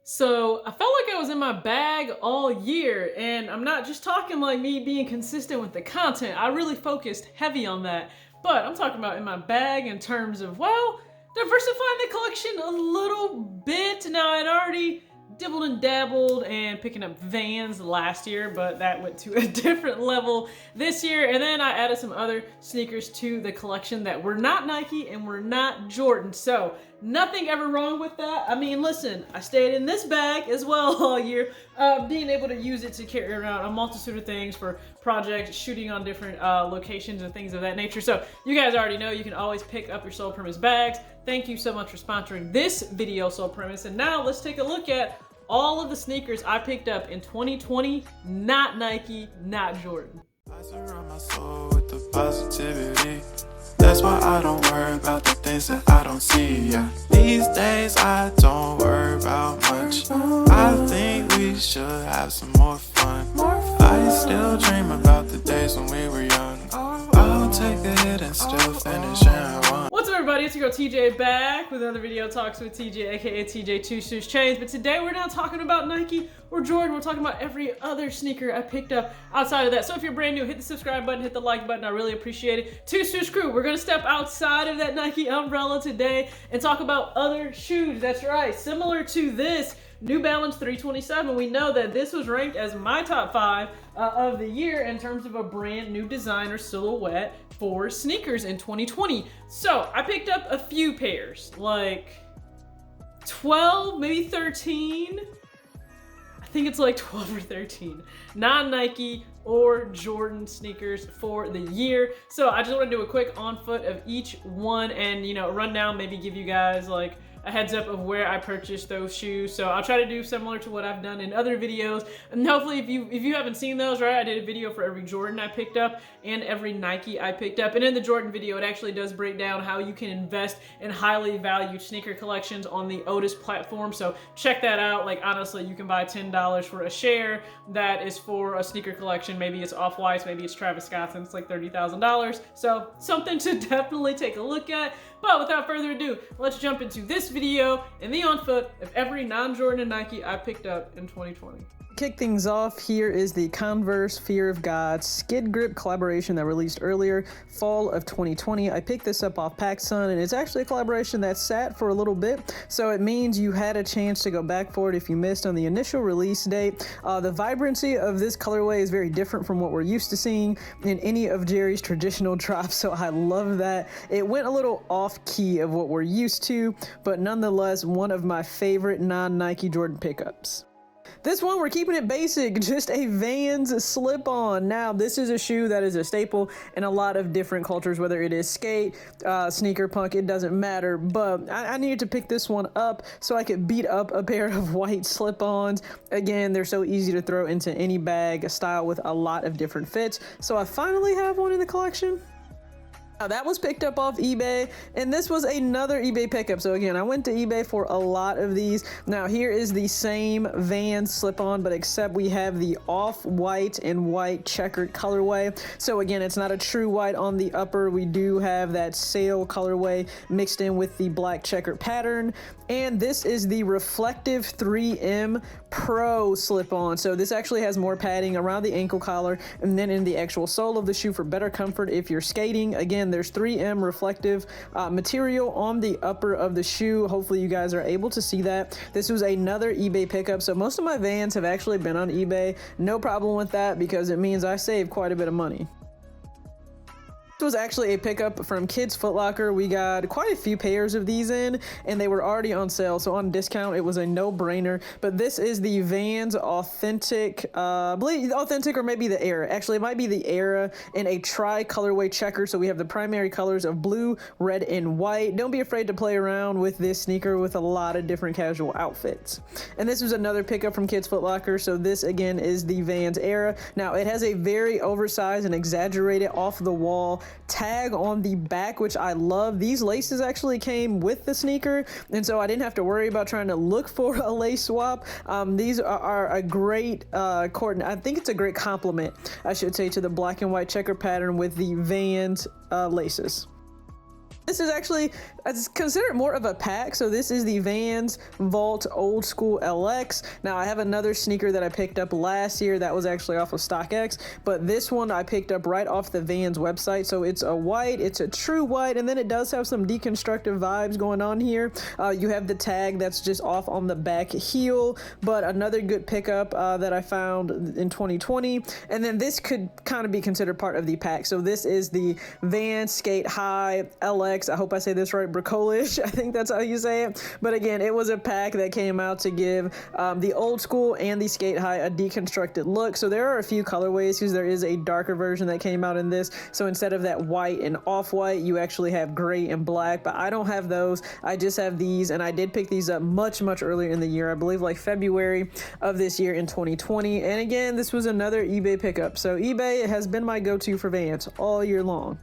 So I felt like I was in my bag all year, and I'm not just talking like me being consistent with the content. I really focused heavy on that, but I'm talking about in my bag in terms of, well, diversifying the collection a little bit. Now I'd already dibbled and dabbled and picking up Vans last year, but that went to a different level this year. And then I added some other sneakers to the collection that were not Nike and were not Jordan. So nothing ever wrong with that. I mean, listen, I stayed in this bag as well all year, being able to use it to carry around a multitude of things for projects, shooting on different locations and things of that nature. So you guys already know you can always pick up your Soul Premise bags. Thank you so much for sponsoring this video, Soul Premise. And now let's take a look at all of the sneakers I picked up in 2020, not Nike, not Jordan. I surround my soul with the positivity. That's why I don't worry about the things that I don't see. Yeah. These days I don't worry about much. I think we should have some more fun. I still dream about the days when we were young. I'll take a hit and still finish and one. What's up, everybody? It's your girl TJ back with another video talks with TJ, aka TJ Two Shoes Chains. But today we're not talking about Nike or Jordan. We're talking about every other sneaker I picked up outside of that. So if you're brand new, hit the subscribe button, hit the like button. I really appreciate it. Two Shoes Crew, we're gonna step outside of that Nike umbrella today and talk about other shoes. That's right, similar to this New Balance 327. We know that this was ranked as my top 5 of the year in terms of a brand new design or silhouette for sneakers in 2020. So I picked up a few pairs, like 12, maybe 13. I think it's like 12 or 13 non-Nike or Jordan sneakers for the year. So I just want to do a quick on foot of each one and, you know, run down, maybe give you guys like a heads up of where I purchased those shoes. So I'll try to do similar to what I've done in other videos. And hopefully if you haven't seen those, right, I did a video for every Jordan I picked up and every Nike I picked up. And in the Jordan video, it actually does break down how you can invest in highly valued sneaker collections on the Otis platform. So check that out. Like, honestly, you can buy $10 for a share that is for a sneaker collection. Maybe it's Off-White's, maybe it's Travis Scott's, and it's like $30,000. So something to definitely take a look at. But without further ado, let's jump into this video and the on foot of every non-Jordan and Nike I picked up in 2020. Kick things off, here is the Converse Fear of God Skidgrip collaboration that released earlier, fall of 2020. I picked this up off PacSun, and it's actually a collaboration that sat for a little bit, so it means you had a chance to go back for it if you missed on the initial release date. The vibrancy of this colorway is very different from what we're used to seeing in any of Jerry's traditional drops, so I love that. It went a little off key of what we're used to, but nonetheless, one of my favorite non-Nike Jordan pickups. This one, we're keeping it basic, just a Vans slip-on. Now, this is a shoe that is a staple in a lot of different cultures, whether it is skate, sneaker punk, it doesn't matter. But I needed to pick this one up so I could beat up a pair of white slip-ons. Again, they're so easy to throw into any bag, a style with a lot of different fits. So I finally have one in the collection. Now that was picked up off eBay, and this was another eBay pickup. So again, I went to eBay for a lot of these. Now here is the same Vans slip-on, but except we have the off-white and white checkered colorway. So again, it's not a true white on the upper. We do have that sail colorway mixed in with the black checkered pattern. And this is the reflective 3M Pro slip-on. So this actually has more padding around the ankle collar and then in the actual sole of the shoe for better comfort if you're skating. Again, there's 3M reflective material on the upper of the shoe. Hopefully you guys are able to see that. This was another eBay pickup. So most of my Vans have actually been on eBay. No problem with that because it means I save quite a bit of money. This was actually a pickup from Kids Foot Locker. We got quite a few pairs of these in, and they were already on sale, so on discount, it was a no-brainer. But this is the Vans Authentic, I believe Authentic or maybe the Era. Actually, it might be the Era in a tri-colorway checker, so we have the primary colors of blue, red, and white. Don't be afraid to play around with this sneaker with a lot of different casual outfits. And this was another pickup from Kids Foot Locker, so this, again, is the Vans Era. Now, it has a very oversized and exaggerated off-the-wall tag on the back, which I love. These laces actually came with the sneaker, and so I didn't have to worry about trying to look for a lace swap. These are a great I think it's a great compliment, I should say, to the black and white checker pattern with the Vans laces. This is actually, it's considered more of a pack. So this is the Vans Vault Old School LX. Now I have another sneaker that I picked up last year that was actually off of StockX, but this one I picked up right off the Vans website. So it's a white, it's a true white, and then it does have some deconstructive vibes going on here. You have the tag that's just off on the back heel, but another good pickup that I found in 2020. And then this could kind of be considered part of the pack. So this is the Vans Sk8-Hi LX. I hope I say this right, Bricolage. I think that's how you say it. But again, it was a pack that came out to give the old school and the Sk8-Hi a deconstructed look. So there are a few colorways because there is a darker version that came out in this. So instead of that white and off-white, you actually have gray and black, but I don't have those. I just have these, and I did pick these up much earlier in the year. I believe like February of this year in 2020. And again, this was another eBay pickup. So eBay has been my go-to for Vans all year long.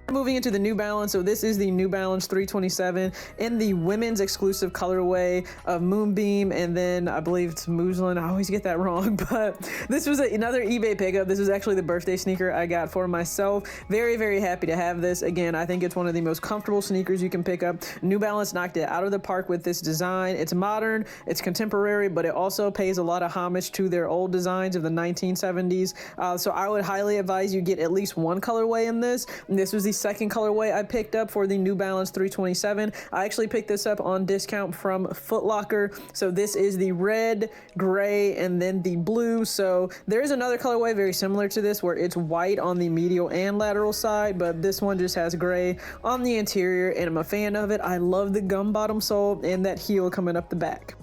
Moving into the New Balance, so this is the New Balance 327 in the women's exclusive colorway of Moonbeam, and then I believe it's Muslin. I always get that wrong, but this was another eBay pickup. This was actually the birthday sneaker I got for myself. Very happy to have this. Again, I think it's one of the most comfortable sneakers you can pick up. New Balance knocked it out of the park with this design. It's modern, it's contemporary, but it also pays a lot of homage to their old designs of the 1970s. So I would highly advise you get at least one colorway in this. And this was the second colorway I picked up for the New Balance 327. I actually picked this up on discount from Foot Locker. So this is the red, gray, and then the blue. So there is another colorway very similar to this where it's white on the medial and lateral side, but this one just has gray on the interior, and I'm a fan of it. I love the gum bottom sole and that heel coming up the back.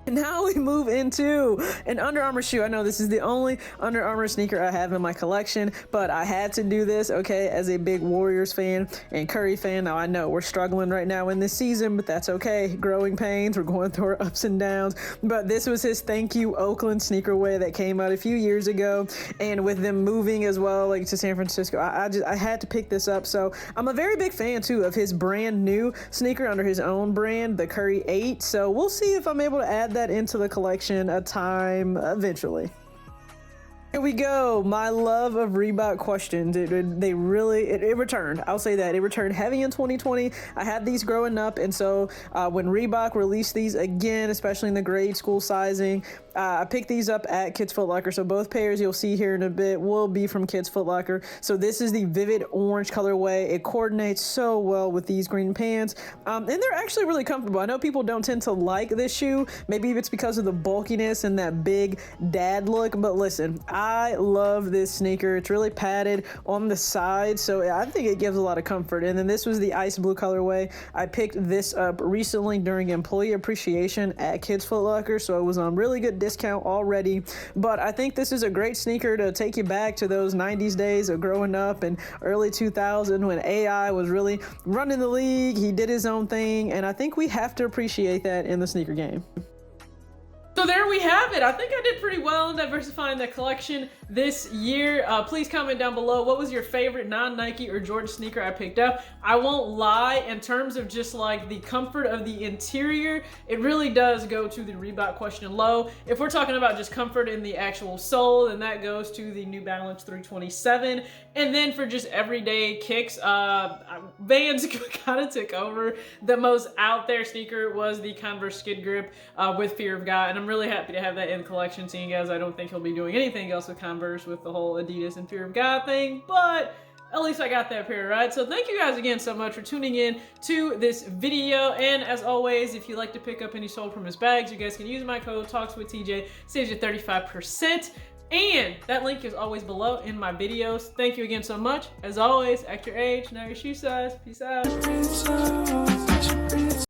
And now we move into an Under Armour shoe. I know this is the only Under Armour sneaker I have in my collection, but I had to do this, okay, as a big Warriors fan and Curry fan. Now I know we're struggling right now in this season, but that's okay. Growing pains, we're going through our ups and downs. But this was his Thank You Oakland sneakerway that came out a few years ago. And with them moving as well, like to San Francisco, I had to pick this up. So I'm a very big fan too of his brand new sneaker under his own brand, the Curry 8. So we'll see if I'm able to add that into the collection a time eventually. Here we go. My love of Reebok questions. It returned. I'll say that. It returned heavy in 2020. I had these growing up, and so when Reebok released these again, especially in the grade school sizing, I picked these up at Kids Foot Locker. So both pairs you'll see here in a bit will be from Kids Foot Locker. So this is the vivid orange colorway. It coordinates so well with these green pants, and they're actually really comfortable. I know people don't tend to like this shoe. Maybe it's because of the bulkiness and that big dad look, but listen, I love this sneaker. It's really padded on the side, so I think it gives a lot of comfort. And then this was the ice blue colorway. I picked this up recently during employee appreciation at Kids Foot Locker, so it was on really good discount already. But I think this is a great sneaker to take you back to those 90s days of growing up and early 2000 when AI was really running the league. He did his own thing, and I think we have to appreciate that in the sneaker game. So there we have it. I think I did pretty well in diversifying the collection this year. Please comment down below, what was your favorite non-Nike or Jordan sneaker I picked up? I won't lie, in terms of just like the comfort of the interior, it really does go to the Reebok Question Low. If we're talking about just comfort in the actual sole, then that goes to the New Balance 327. And then for just everyday kicks, Vans kind of took over. The most out there sneaker was the Converse Skidgrip with Fear of God. And I'm really happy to have that in the collection, seeing as I don't think he'll be doing anything else with Converse with the whole Adidas and Fear of God thing. But at least I got that pair, right? So thank you guys again so much for tuning in to this video. And as always, if you like to pick up any sole from his bags, you guys can use my code TalksWithTJ, saves you 35%. And that link is always below in my videos. Thank you again so much. As always, act your age, not your shoe size. Peace out.